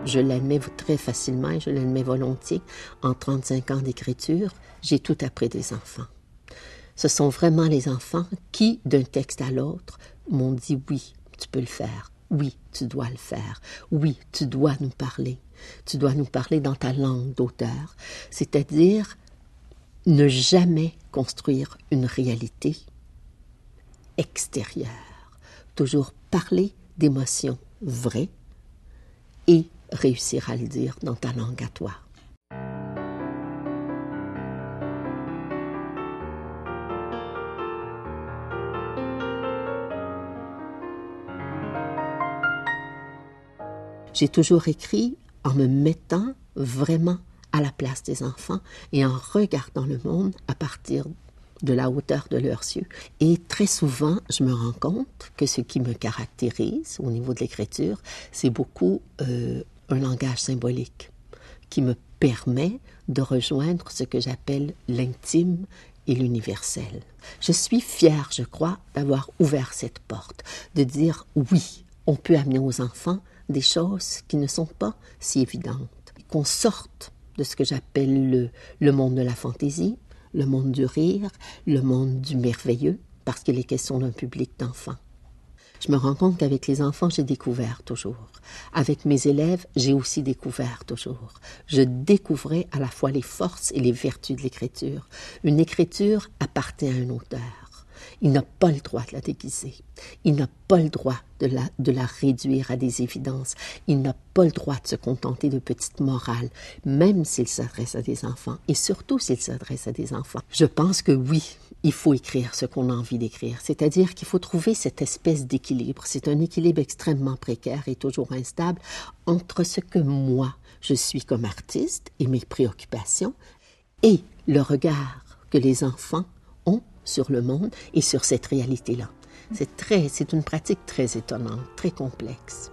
je l'admets très facilement et je l'admets volontiers. En 35 ans d'écriture, j'ai tout appris des enfants. Ce sont vraiment les enfants qui, d'un texte à l'autre, m'ont dit « oui, tu peux le faire, oui, tu dois le faire, oui, tu dois nous parler, tu dois nous parler dans ta langue d'auteur », c'est-à-dire ne jamais construire une réalité extérieure, toujours parler d'émotions vraies et réussir à le dire dans ta langue à toi. J'ai toujours écrit en me mettant vraiment à la place des enfants et en regardant le monde à partir de la hauteur de leurs yeux. Et très souvent, je me rends compte que ce qui me caractérise au niveau de l'écriture, c'est beaucoup un langage symbolique qui me permet de rejoindre ce que j'appelle l'intime et l'universel. Je suis fière, je crois, d'avoir ouvert cette porte, de dire oui, on peut amener aux enfants des choses qui ne sont pas si évidentes, qu'on sorte de ce que j'appelle le monde de la fantaisie, le monde du rire, le monde du merveilleux, parce qu'il est question d'un public d'enfants. Je me rends compte qu'avec les enfants, j'ai découvert toujours. Avec mes élèves, j'ai aussi découvert toujours. Je découvrais à la fois les forces et les vertus de l'écriture. Une écriture appartient à un auteur. Il n'a pas le droit de la déguiser. Il n'a pas le droit de la réduire à des évidences. Il n'a pas le droit de se contenter de petites morales, même s'il s'adresse à des enfants, et surtout s'il s'adresse à des enfants. Je pense que oui, il faut écrire ce qu'on a envie d'écrire, c'est-à-dire qu'il faut trouver cette espèce d'équilibre. C'est un équilibre extrêmement précaire et toujours instable entre ce que moi, je suis comme artiste et mes préoccupations, et le regard que les enfants ont sur le monde et sur cette réalité-là. C'est une pratique très étonnante, très complexe.